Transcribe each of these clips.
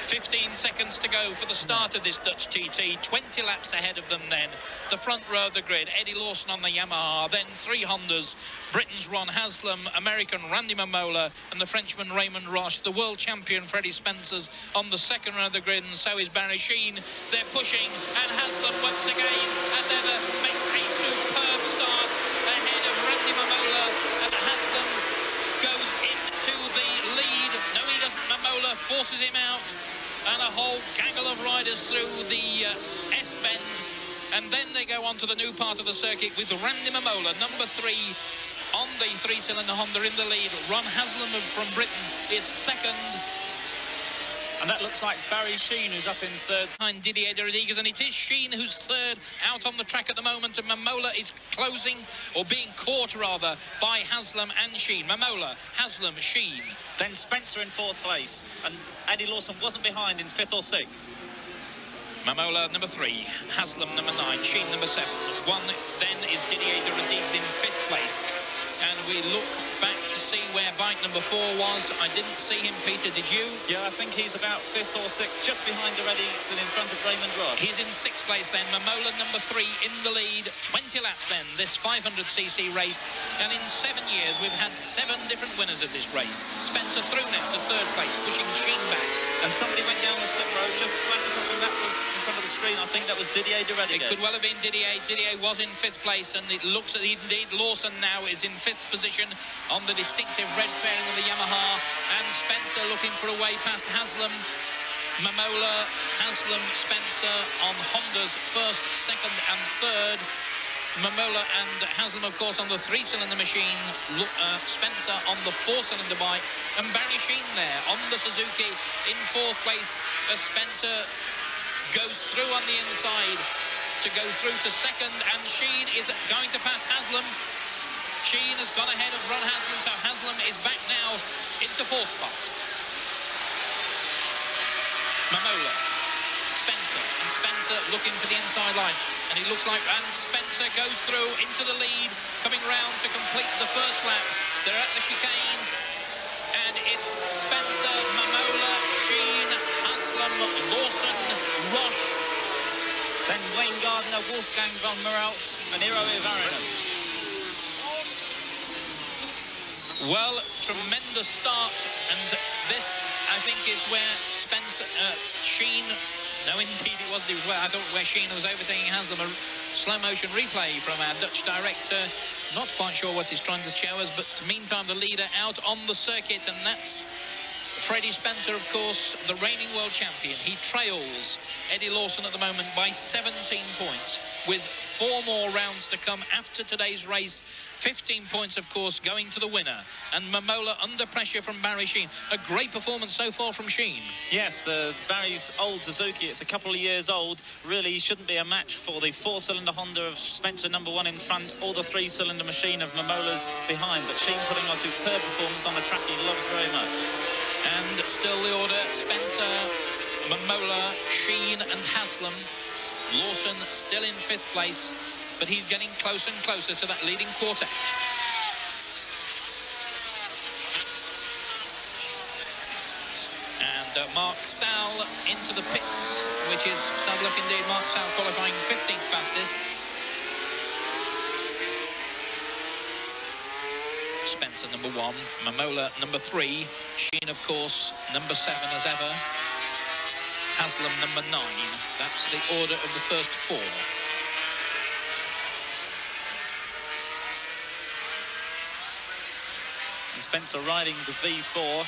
15 seconds to go for the start of this Dutch TT. 20 laps ahead of them then. The front row of the grid, Eddie Lawson on the Yamaha, then 3 Hondas, Britain's Ron Haslam, American Randy Mamola, and the Frenchman Raymond Roche. The world champion Freddie Spencer's on the second row of the grid, and so is Barry Sheene. They're pushing, and Haslam once again, as ever, makes a superb start ahead of Randy Mamola, and Haslam goes into the lead. No, he doesn't. Mamola forces him out, and a whole gaggle of riders through the S-bend, and then they go on to the new part of the circuit with Randy Mamola, number 3 on the 3-cylinder Honda in the lead. Ron Haslam from Britain is second. And that looks like Barry Sheene, who's up in third. Behind Didier de Radigues, and it is Sheene who's third out on the track at the moment, and Mamola is closing, or being caught rather, by Haslam and Sheene. Mamola, Haslam, Sheene. Then Spencer in 4th place, and Eddie Lawson wasn't behind in 5th or 6th. Mamola number 3, Haslam number 9, Sheene number 7. One then is Didier de Radigues in 5th place. And we look back to see where bike number 4 was. I didn't see him, Peter, did you? Yeah, I think he's about 5th or 6th, just behind the Radigues and in front of Raymond Roche. He's in 6th place then. Mamola number 3 in the lead. 20 laps then, this 500cc race. And in 7 years, we've had 7 different winners of this race. Spencer through now to 3rd place, pushing Sheene back. And somebody went down the slip road just flat across from that in front of the screen. I think that was Didier de Radigues. It could well have been Didier. Didier was in 5th place, and it looks at indeed Lawson now is in 5th position on the distinctive red fairing of the Yamaha, and Spencer looking for a way past Haslam. Mamola, Haslam, Spencer on Honda's 1st, 2nd and 3rd. Mamola and Haslam, of course, on the 3-cylinder machine. Spencer on the 4-cylinder bike, and Barry Sheene there on the Suzuki in 4th place as Spencer goes through on the inside to go through to 2nd, and Sheene is going to pass Haslam. Sheene has gone ahead of Ron Haslam, so Haslam is back now into 4th spot. Mamola, Spencer, and Spencer looking for the inside line, and it looks like, and Spencer goes through into the lead, coming round to complete the 1st lap. They're at the chicane, and it's Spencer, Mamola, Sheene, Haslam, Lawson, Roche. Then Wayne Gardner, Wolfgang von Meralt, and Eero Ivarinen. Well, tremendous start, and this, I think, is where Spencer, Sheene, no, indeed it was where I thought where Sheene was overtaking Haslam. A slow motion replay from our Dutch director. Not quite sure what he's trying to show us, but meantime the leader out on the circuit, and that's Freddie Spencer, of course, the reigning world champion. He trails Eddie Lawson at the moment by 17 points, with 4 more rounds to come after today's race. 15 points, of course, going to the winner. And Mamola under pressure from Barry Sheene. A great performance so far from Sheene. Yes, Barry's old Suzuki, it's a couple of years old. Really shouldn't be a match for the 4-cylinder Honda of Spencer, number 1 in front, or the 3-cylinder machine of Mamola's behind. But Sheene putting on a superb performance on a track he loves very much. And still the order: Spencer, Mamola, Sheene and Haslam. Lawson still in 5th place, but he's getting closer and closer to that leading quartet. And Mark Sal into the pits, which is sad luck indeed. Mark Sal qualifying 15th fastest. Spencer number 1, Mamola number 3, Sheene, of course, number 7 as ever, Haslam number 9. That's the order of the first 4. And Spencer riding the V4.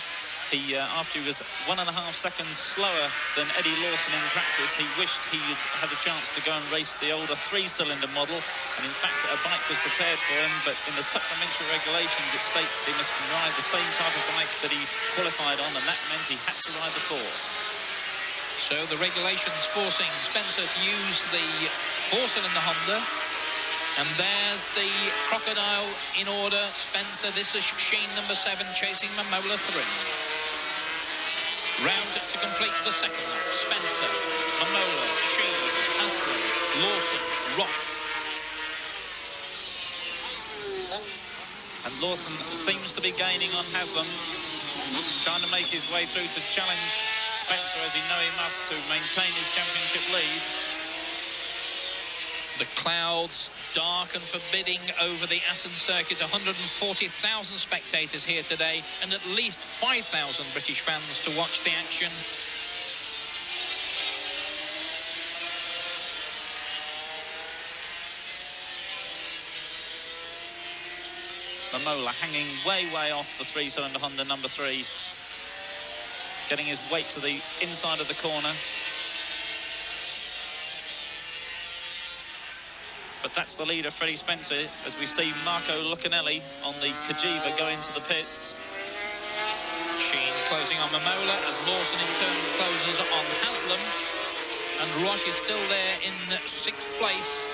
He, after he was 1.5 seconds slower than Eddie Lawson in practice, he wished he had a chance to go and race the older 3-cylinder model. And in fact, a bike was prepared for him, but in the supplementary regulations, it states that he must ride the same type of bike that he qualified on, and that meant he had to ride the 4. So the regulations forcing Spencer to use the 4-cylinder Honda. And there's the crocodile in order. Spencer, this is Sheene number 7, chasing Mamola 3. Round to complete the 2nd lap. Spencer, Mamola, Sheene, Haslam, Lawson, Roche. And Lawson seems to be gaining on Haslam, trying to make his way through to challenge Spencer, as he know he must, to maintain his championship lead. The clouds dark and forbidding over the Assen circuit. 140,000 spectators here today, and at least 5,000 British fans to watch the action. Mamola hanging way off the three-cylinder Honda number 3. Getting his weight to the inside of the corner. But that's the leader, Freddie Spencer, as we see Marco Lucchinelli on the Cagiva go into the pits. Sheene closing on Mamola as Lawson in turn closes on Haslam. And Roche is still there in 6th place.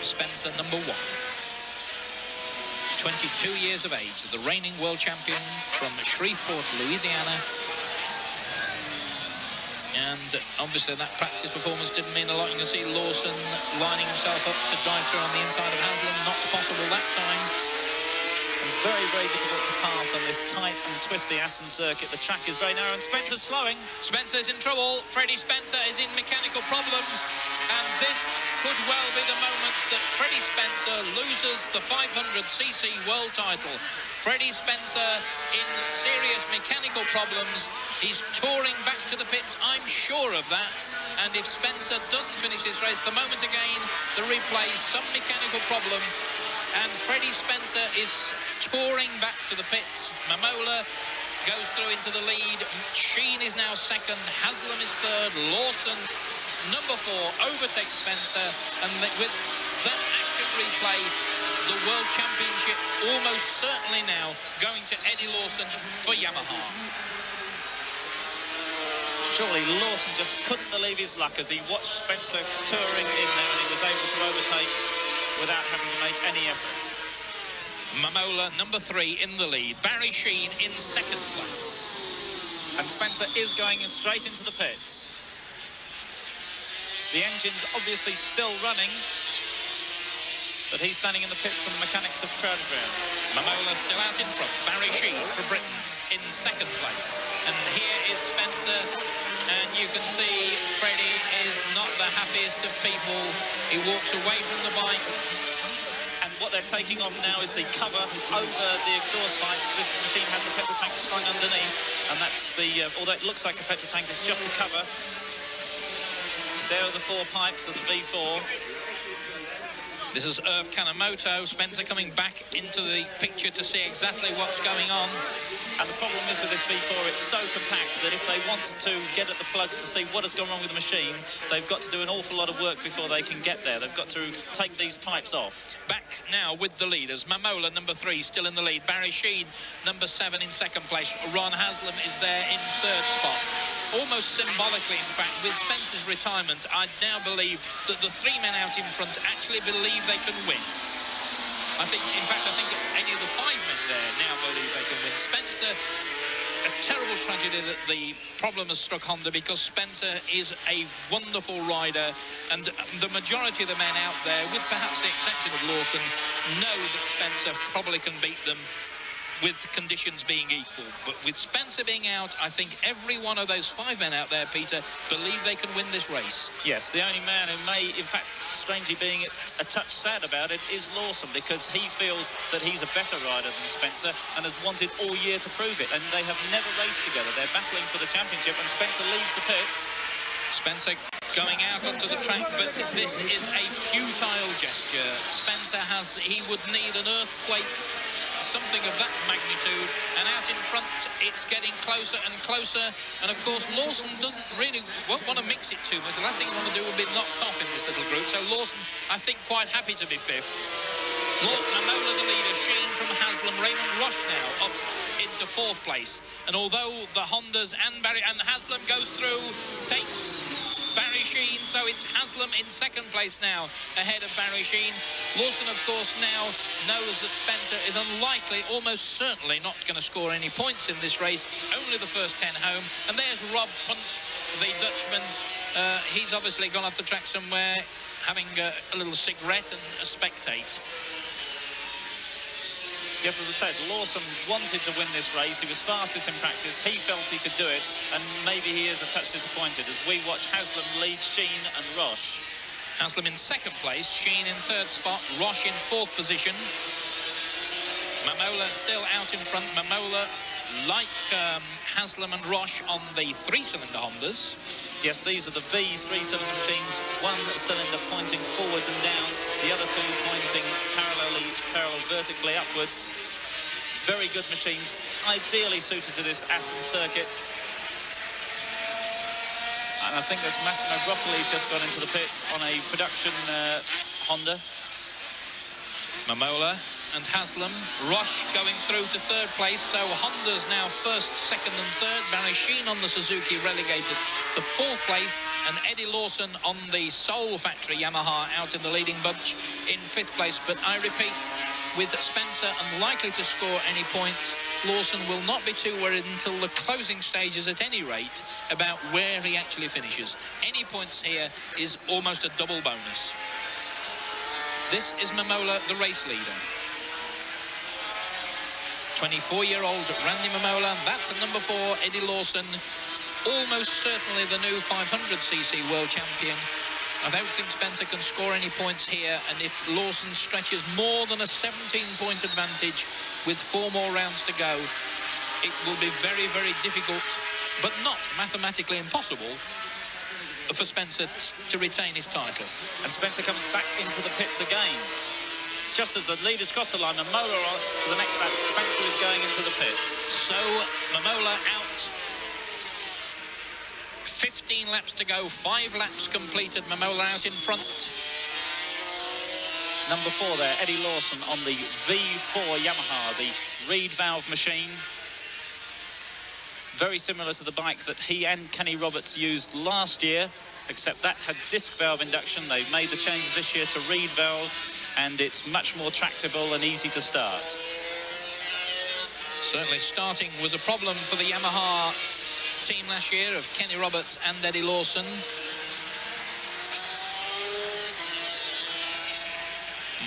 Spencer number 1. 22 years of age, the reigning world champion from Shreveport, Louisiana. And obviously that practice performance didn't mean a lot. You can see Lawson lining himself up to drive through on the inside of Haslam. Not possible that time. And very difficult to pass on this tight and twisty Assen circuit. The track is very narrow and Spencer's slowing. Spencer's in trouble. Freddie Spencer is in mechanical problem. And this could well be the moment that Freddie Spencer loses the 500cc world title. Freddie Spencer in serious mechanical problems. He's touring back to the pits, I'm sure of that. And if Spencer doesn't finish this race, the moment again, the replay, some mechanical problem. And Freddie Spencer is touring back to the pits. Mamola goes through into the lead. Sheene is now 2nd. Haslam is 3rd. Lawson, number 4, overtakes Spencer. And with that action replay, the World Championship almost certainly now going to Eddie Lawson for Yamaha. Surely Lawson just couldn't believe his luck as he watched Spencer touring in there and he was able to overtake without having to make any effort. Mamola, number 3, in the lead. Barry Sheene in 2nd place. And Spencer is going straight into the pits. The engine's obviously still running, but he's standing in the pits and the mechanics have crowded around. Mamola still out in front. Barry Sheene for Britain in 2nd place. And here is Spencer, and you can see Freddie is not the happiest of people. He walks away from the bike. And what they're taking off now is the cover over the exhaust pipe. This machine has a petrol tank slung underneath, and that's the, although it looks like a petrol tank, it's just a cover. There are the 4 pipes of the V4. This is Irv Kanemoto. Spencer coming back into the picture to see exactly what's going on. And the problem is with this V4, it's so compact that if they wanted to get at the plugs to see what has gone wrong with the machine, they've got to do an awful lot of work before they can get there. They've got to take these pipes off. Back now with the leaders. Mamola, number 3, still in the lead. Barry Sheene, number 7, in 2nd place. Ron Haslam is there in 3rd spot. Almost symbolically, in fact, with Spencer's retirement, I now believe that the 3 men out in front actually believe they can win. I think any of the 5 men there now believe they can win. Spencer, a terrible tragedy that the problem has struck Honda, because Spencer is a wonderful rider, and the majority of the men out there, with perhaps the exception of Lawson, know that Spencer probably can beat them with conditions being equal. But with Spencer being out, I think every one of those 5 men out there, Peter, believe they can win this race. Yes, the only man who may, in fact, strangely being a touch sad about it is Lawson, because he feels that he's a better rider than Spencer and has wanted all year to prove it, and they have never raced together. They're battling for the championship, and Spencer leaves the pits. Spencer going out onto the track, but this is a futile gesture. Spencer he would need an earthquake, something of that magnitude, and out in front it's getting closer and closer. And of course Lawson won't want to mix it too much. The last thing you want to do would be knocked off in this little group. So Lawson, I think, quite happy to be 5th. Mamola the leader, Sheene from Haslam, Raymond Roche now up into 4th place. And although the Hondas and Haslam goes through, takes Barry Sheene, so it's Haslam in 2nd place now, ahead of Barry Sheene. Lawson, of course, now knows that Spencer is unlikely, almost certainly not going to score any points in this race, only the first 10 home. And there's Rob Punt, the Dutchman. He's obviously gone off the track somewhere, having a little cigarette and a spectate. Yes, as I said, Lawson wanted to win this race. He was fastest in practice. He felt he could do it, and maybe he is a touch disappointed as we watch Haslam lead Sheene and Roche. Haslam in second place, Sheene in third spot, Roche in fourth position. Mamola still out in front. Mamola, like Haslam and Roche, on the three-cylinder Hondas. Yes, these are the V three-cylinder machines. One cylinder pointing forwards and down, the other two pointing parallel vertically upwards. Very good machines, ideally suited to this Assen circuit. And I think there's Massimo Broccoli just gone into the pits on a production Honda. Mamola and Haslam. Roche going through to third place, so Honda's now first, second and third. Barry Sheene on the Suzuki relegated to fourth place, and Eddie Lawson on the Seoul factory Yamaha out in the leading bunch in fifth place. But I repeat, with Spencer unlikely to score any points, Lawson will not be too worried until the closing stages at any rate about where he actually finishes. Any points here is almost a double bonus. This is Mamola, the race leader. 24-year-old Randy Mamola. That number 4, Eddie Lawson, almost certainly the new 500cc world champion. I don't think Spencer can score any points here, and if Lawson stretches more than a 17-point advantage with 4 more rounds to go, it will be very, very difficult, but not mathematically impossible, for Spencer to retain his title. And Spencer comes back into the pits again. Just as the leaders cross the line, Mamola on to the next lap. Spencer is going into the pits. So Mamola out. 15 laps to go, 5 laps completed. Mamola out in front. Number 4 there, Eddie Lawson on the V4 Yamaha, the reed valve machine. Very similar to the bike that he and Kenny Roberts used last year, except that had disc valve induction. They've made the changes this year to reed valve, and it's much more tractable and easy to start. Certainly starting was a problem for the Yamaha team last year of Kenny Roberts and Eddie Lawson.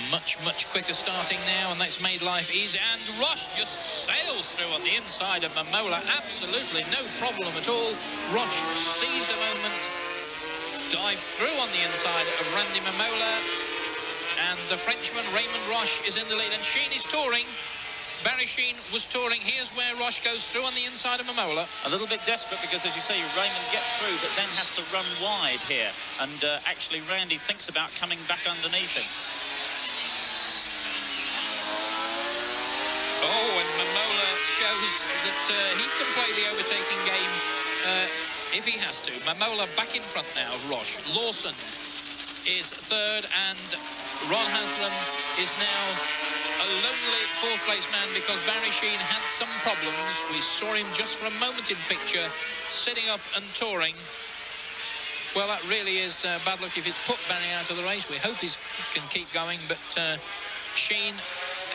Much quicker starting now, and that's made life easy. And Roche just sails through on the inside of Mamola. Absolutely no problem at all. Roche seized a moment, dived through on the inside of Randy Mamola. And the Frenchman, Raymond Roche, is in the lead. And Sheene is touring. Barry Sheene was touring. Here's where Roche goes through on the inside of Mamola. A little bit desperate because, as you say, Raymond gets through, but then has to run wide here. And actually, Randy thinks about coming back underneath him. Oh, and Mamola shows that he can play the overtaking game if he has to. Mamola back in front now of Roche. Lawson is third, and Ron Haslam is now a lonely fourth-place man because Barry Sheene had some problems. We saw him just for a moment in picture, sitting up and touring. Well, that really is bad luck if it's put Barry out of the race. We hope he can keep going, but Sheene,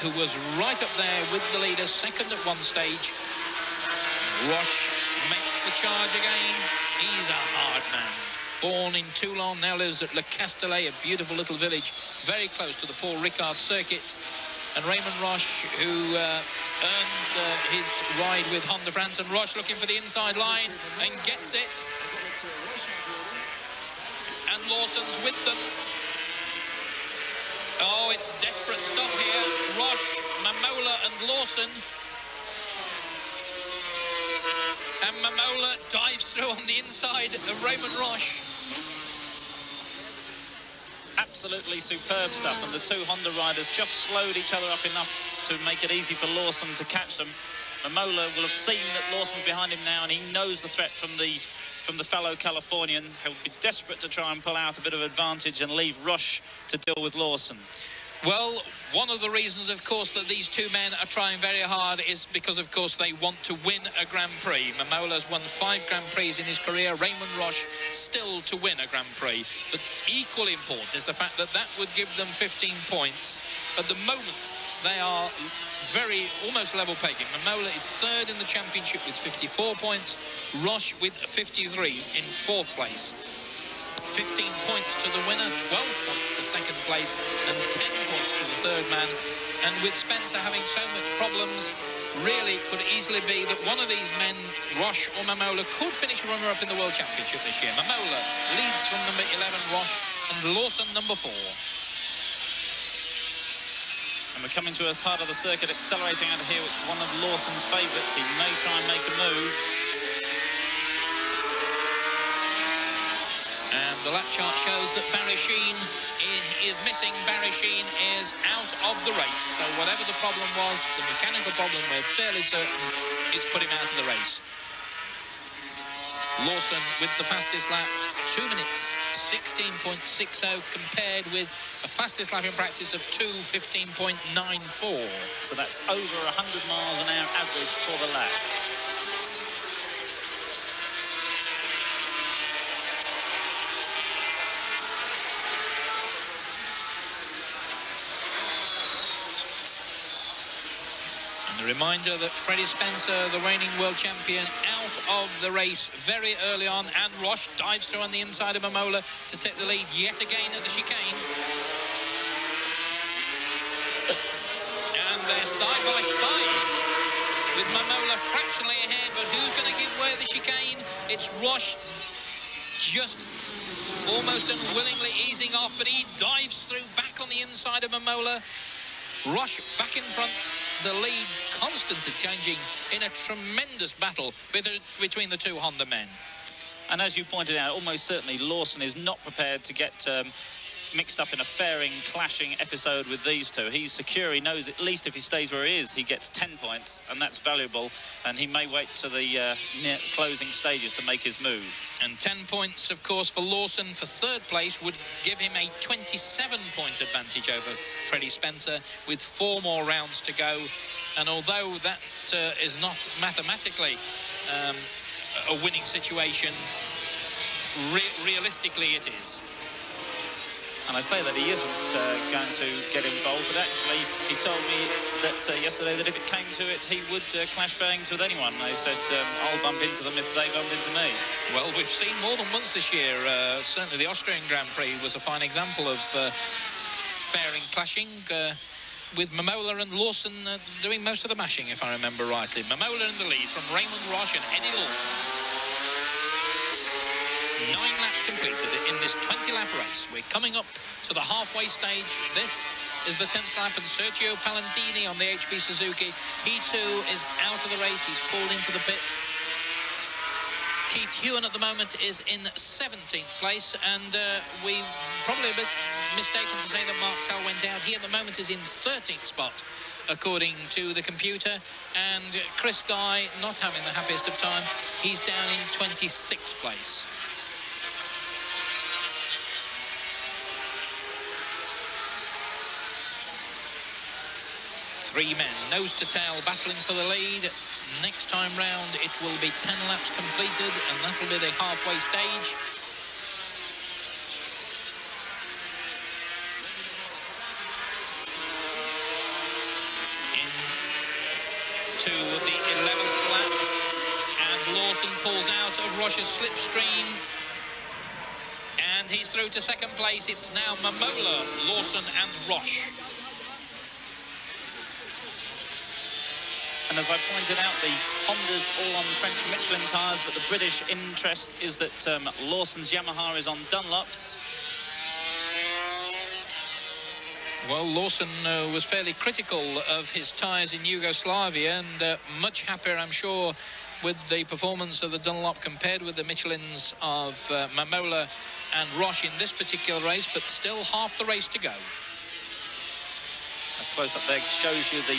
who was right up there with the leaders, second at one stage. Roche makes the charge again. He's a hard man. Born in Toulon, now lives at Le Castellet, a beautiful little village very close to the Paul Ricard circuit. And Raymond Roche, who earned his ride with Honda France, and Roche looking for the inside line and gets it. And Lawson's with them. Oh, it's desperate stuff here. Roche, Mamola and Lawson. And Mamola dives through on the inside of Raymond Roche. Absolutely superb stuff, and the two Honda riders just slowed each other up enough to make it easy for Lawson to catch them. Mamola will have seen that Lawson's behind him now, and he knows the threat from the fellow Californian. He'll be desperate to try and pull out a bit of advantage and leave Roche to deal with Lawson. Well, one of the reasons, of course, that these two men are trying very hard is because, of course, they want to win a Grand Prix. Mamola's won 5 Grand Prix in his career. Raymond Roche still to win a Grand Prix. But equally important is the fact that that would give them 15 points. At the moment, they are almost level pegging. Mamola is third in the championship with 54 points. Roche with 53 in fourth place. 15 points to the winner, 12 points to second place, and 10 points to the third man. And with Spencer having so much problems, really could easily be that one of these men, Roche or Mamola, could finish runner-up in the World Championship this year. Mamola leads from number 11, Roche, and Lawson number 4. And we're coming to a part of the circuit accelerating out of here, which is one of Lawson's favourites. He may try and make a move. And the lap chart shows that Barry Sheene is missing. Barry Sheene is out of the race. So whatever the problem was, the mechanical problem, we're fairly certain it's put him out of the race. Lawson with the fastest lap, 2 minutes 16.60, compared with the fastest lap in practice of 2:15.94. So that's over 100 miles an hour average for the lap. A reminder that Freddie Spencer, the reigning world champion, out of the race very early on, and Roche dives through on the inside of Mamola to take the lead yet again at the chicane. And they're side by side with Mamola fractionally ahead, but who's going to give way at the chicane? It's Roche, just almost unwillingly easing off, but he dives through back on the inside of Mamola. Roche back in front, the lead constantly changing in a tremendous battle between the two Honda men. And as you pointed out, almost certainly Lawson is not prepared to get mixed up in a fairing, clashing episode with these two. He's secure. He knows at least if he stays where he is, he gets 10 points, and that's valuable. And he may wait to the near closing stages to make his move. And 10 points, of course, for Lawson for third place would give him a 27-point advantage over Freddie Spencer with 4 more rounds to go. And although that is not mathematically a winning situation, realistically it is. And I say that he isn't going to get involved, but actually he told me that yesterday that if it came to it, he would clash bangs with anyone. They said, I'll bump into them if they bump into me. Well, we've seen more than once this year. Certainly the Austrian Grand Prix was a fine example of fairing clashing, with Mamola and Lawson doing most of the mashing, if I remember rightly. Mamola in the lead from Raymond, Roche and Eddie Lawson. 9 laps completed in this 20-lap race. We're coming up to the halfway stage. This is the 10th lap, and Sergio Palantini on the HP Suzuki, he too is out of the race. He's pulled into the pits. Keith Hewan at the moment is in 17th place, and we've probably a bit mistaken to say that Mark Sell went out. He at the moment is in 13th spot, according to the computer, and Chris Guy not having the happiest of time. He's down in 26th place. Three men, nose to tail, battling for the lead. Next time round, it will be 10 laps completed, and that'll be the halfway stage. Into the 11th lap, and Lawson pulls out of Roche's slipstream, and he's through to second place. It's now Mamola, Lawson and Roche. And as I pointed out, the Hondas all on French Michelin tyres, but the British interest is that Lawson's Yamaha is on Dunlops. Well, Lawson was fairly critical of his tyres in Yugoslavia, and much happier, I'm sure, with the performance of the Dunlop compared with the Michelins of Mamola and Roche in this particular race, but still half the race to go. A close-up there shows you the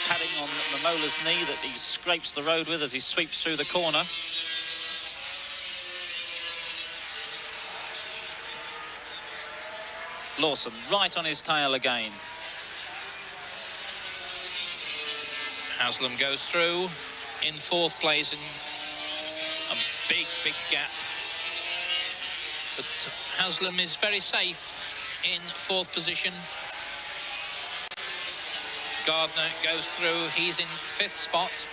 padding on Mamola's knee that he scrapes the road with as he sweeps through the corner. Lawson right on his tail again. Haslam goes through in 4th place in a big gap. But Haslam is very safe in 4th position. Gardner goes through, he's in 5th spot.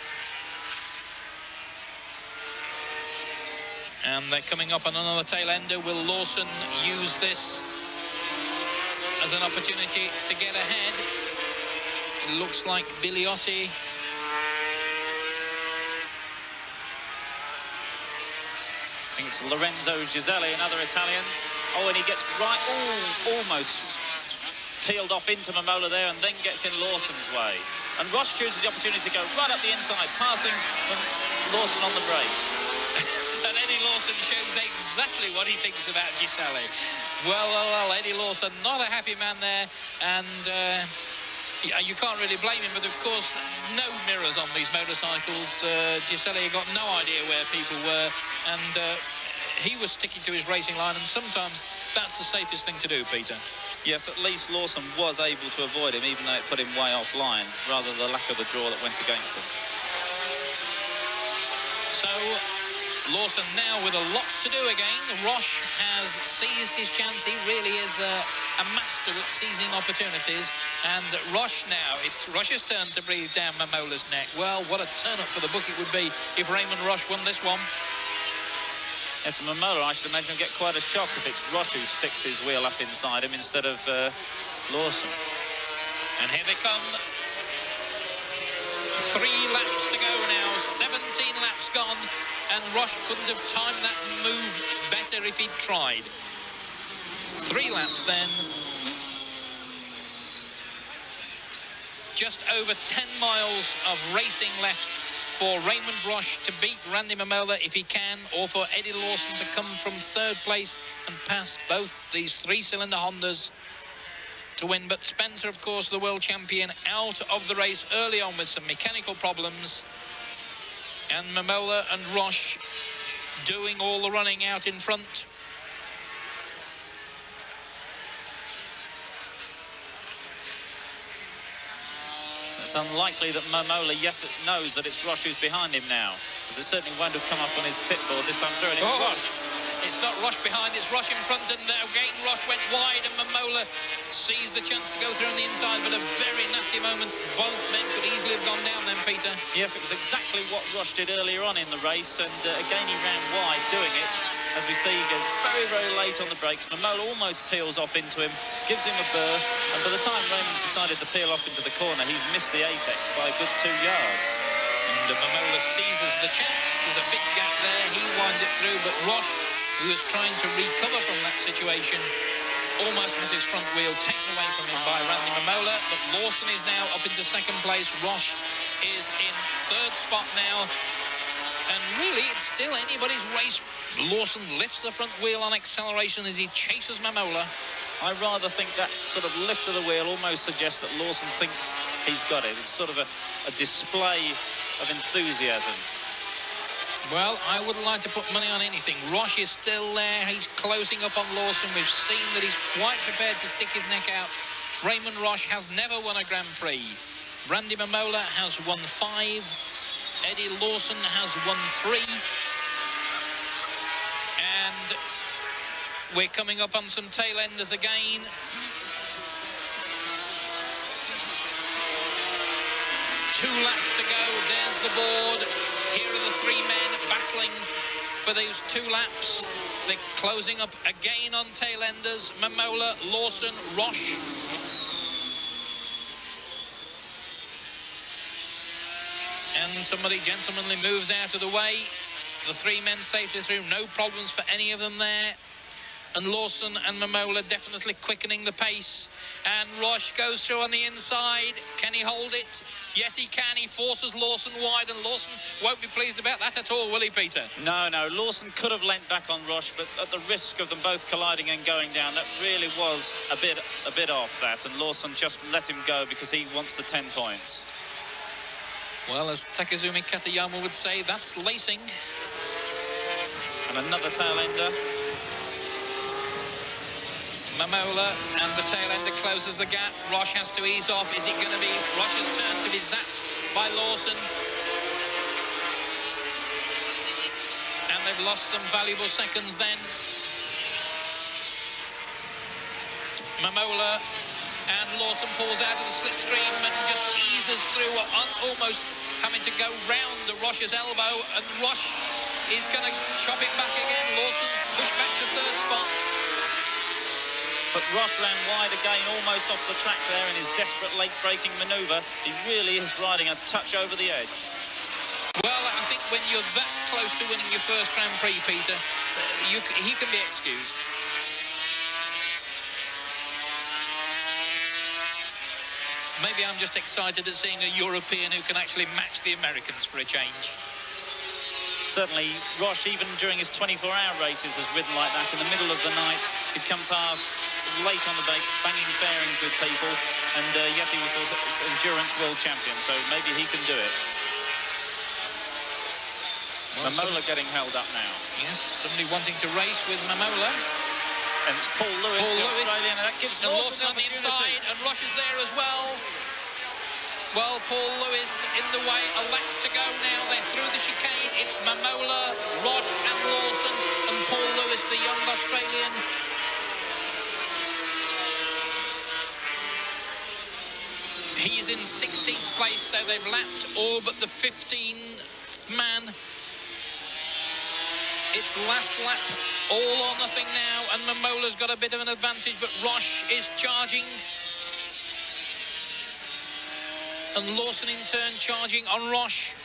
And they're coming up on another tail ender. Will Lawson use this as an opportunity to get ahead? It looks like Biliotti. I think it's Lorenzo Giselli, another Italian. Oh, and he gets right, almost peeled off into Mamola there and then gets in Lawson's way. And Roche chooses the opportunity to go right up the inside, passing Lawson on the brakes. And Eddie Lawson shows exactly what he thinks about Giselli. Well, Eddie Lawson, not a happy man there, and you can't really blame him, but of course, no mirrors on these motorcycles. Giselli got no idea where people were, and he was sticking to his racing line, and sometimes that's the safest thing to do, Peter. Yes, at least Lawson was able to avoid him, even though it put him way offline, rather the lack of the draw that went against him. So Lawson now with a lot to do again. Roche has seized his chance. He really is a master at seizing opportunities. And Roche now, it's Roche's turn to breathe down Mamola's neck. Well, what a turn-up for the book it would be if Raymond Roche won this one. Yes, Mamola, I should imagine, will get quite a shock if it's Roche who sticks his wheel up inside him instead of Lawson. And here they come. 3 laps to go now, 17 laps gone, and Roche couldn't have timed that move better if he'd tried. 3 laps then. Just over 10 miles of racing left for Raymond Roche to beat Randy Mamola if he can, or for Eddie Lawson to come from 3rd place and pass both these 3-cylinder Hondas to win. But Spencer, of course, the world champion, out of the race early on with some mechanical problems. And Mamola and Roche doing all the running out in front. It's unlikely that Mamola yet knows that it's Roche who's behind him now, because it certainly won't have come up on his pit board this time through, and it's Roche. It's not Roche behind, it's Roche in front, and again Roche went wide, and Mamola seized the chance to go through on the inside, but a very nasty moment. Both men could easily have gone down then, Peter. Yes, it was exactly what Roche did earlier on in the race, and again he ran wide doing it. As we see, he goes very, very late on the brakes. Mamola almost peels off into him, gives him a burst, and by the time Raymond decided to peel off into the corner, he's missed the apex by a good 2 yards. And Mamola seizes the chance. There's a big gap there. He winds it through, but Roche, who is trying to recover from that situation, almost has his front wheel taken away from him by Randy Mamola. But Lawson is now up into 2nd place. Roche is in 3rd spot now. And really, it's still anybody's race. Lawson lifts the front wheel on acceleration as he chases Mamola. I rather think that sort of lift of the wheel almost suggests that Lawson thinks he's got it. It's sort of a display of enthusiasm. Well, I wouldn't like to put money on anything. Roche is still there. He's closing up on Lawson. We've seen that he's quite prepared to stick his neck out. Raymond Roche has never won a Grand Prix. Randy Mamola has won 5. Eddie Lawson has won 3. And we're coming up on some tail enders again. Two laps to go. There's the board. Here are the 3 men battling for those 2 laps. They're closing up again on tail enders. Mamola, Lawson, Roche. And somebody gentlemanly moves out of the way. The 3 men safely through. No problems for any of them there. And Lawson and Mamola definitely quickening the pace. And Roche goes through on the inside. Can he hold it? Yes, he can. He forces Lawson wide, and Lawson won't be pleased about that at all, will he, Peter? No. Lawson could have leant back on Roche, but at the risk of them both colliding and going down, that really was a bit off that. And Lawson just let him go because he wants the 10 points. Well, as Takazumi Katayama would say, that's lacing. And another tail ender. Mamola and the tail ender closes the gap. Roche has to ease off. Is it going to be Roche's turn to be zapped by Lawson? And they've lost some valuable seconds then. Mamola and Lawson pulls out of the slipstream and just eases through, almost having to go round Roche's elbow, and Roche is going to chop it back again. Lawson's pushed back to 3rd spot. But Roche ran wide again, almost off the track there in his desperate late-braking manoeuvre. He really is riding a touch over the edge. Well, I think when you're that close to winning your first Grand Prix, Peter, he can be excused. Maybe I'm just excited at seeing a European who can actually match the Americans for a change. Certainly, Roche, even during his 24-hour races, has ridden like that in the middle of the night. He'd come past late on the banging fairings with people, and yet he was an endurance world champion, so maybe he can do it. Well, Mamola getting held up now. Yes, somebody wanting to race with Mamola. And it's Paul Lewis, the Australian, and that gives Lawson on the inside, and Roche is there as well. Well, Paul Lewis in the way, a lap to go now. They're through the chicane. It's Mamola, Roche and Lawson, and Paul Lewis, the young Australian. He's in 16th place, so they've lapped all but the 15th man. It's last lap, all or nothing now, and Mamola's got a bit of an advantage, but Roche is charging. And Lawson in turn charging on Roche.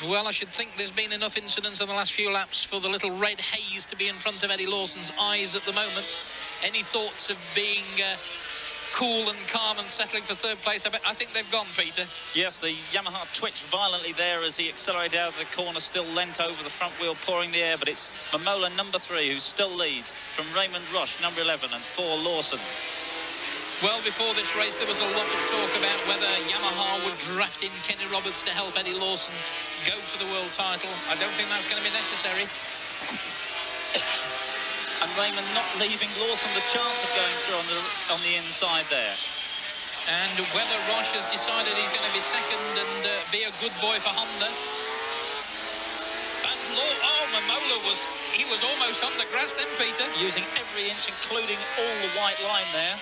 Well, I should think there's been enough incidents in the last few laps for the little red haze to be in front of Eddie Lawson's eyes at the moment. Any thoughts of being cool and calm and settling for third place? I think they've gone, Peter. Yes, the Yamaha twitched violently there as he accelerated out of the corner, still leant over the front wheel, pouring the air, but it's Mamola, number 3, who still leads from Raymond, Roche, number 11, and 4, Lawson. Well, before this race, there was a lot of talk about whether Yamaha would draft in Kenny Roberts to help Eddie Lawson go for the world title. I don't think that's going to be necessary. And Raymond not leaving Lawson the chance of going through on the inside there. And whether Roche has decided he's going to be second and be a good boy for Honda. And Mamola was almost on the grass then, Peter. Using every inch, including all the white line there.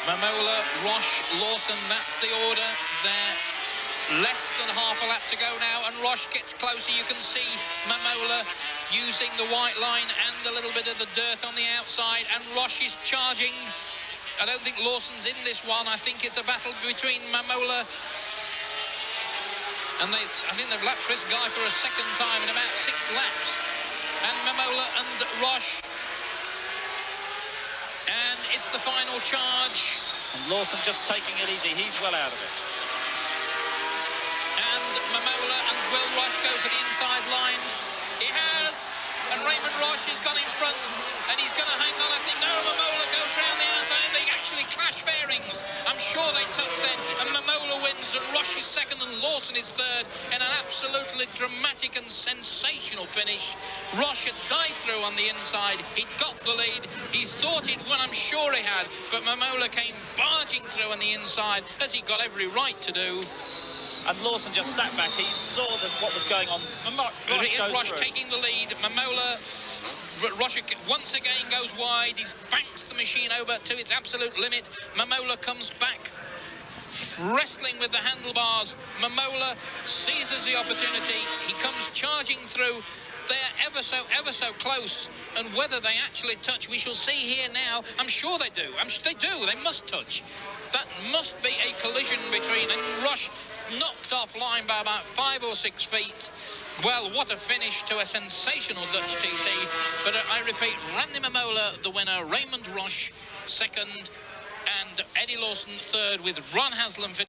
Mamola, Roche, Lawson, that's the order there. Less than half a lap to go now, and Roche gets closer. You can see Mamola using the white line and a little bit of the dirt on the outside, and Roche is charging. I don't think Lawson's in this one. I think it's a battle between Mamola and I think they've lapped Chris Guy for a second time in about 6 laps. And Mamola and Roche. And it's the final charge. And Lawson just taking it easy. He's well out of it. And Mamola and Will Roche go for the inside line. He has. And Raymond Roche has gone in front. And he's going to hang on. I think no, Mamola goes round the outside. They actually clash fairings. I'm sure they touch then. And Mamola wins. And Roche is second. And Lawson is third. In an absolutely dramatic and sensational finish. Roche had dived through on the inside. He got the lead. He thought he'd won. I'm sure he had. But Mamola came barging through on the inside, as he got every right to do. And Lawson just sat back. He saw what was going on. Roche taking the lead. Mamola, Roche once again goes wide. He banks the machine over to its absolute limit. Mamola comes back, wrestling with the handlebars. Mamola seizes the opportunity. He comes charging through. They're ever so close, and whether they actually touch, we shall see here now. I'm sure they do. They do. They must touch. That must be a collision between, and Roche knocked offline by about 5 or 6 feet. Well, what a finish to a sensational Dutch TT. But I repeat, Randy Mamola, the winner, Raymond Roche, second, and Eddie Lawson, third, with Ron Haslam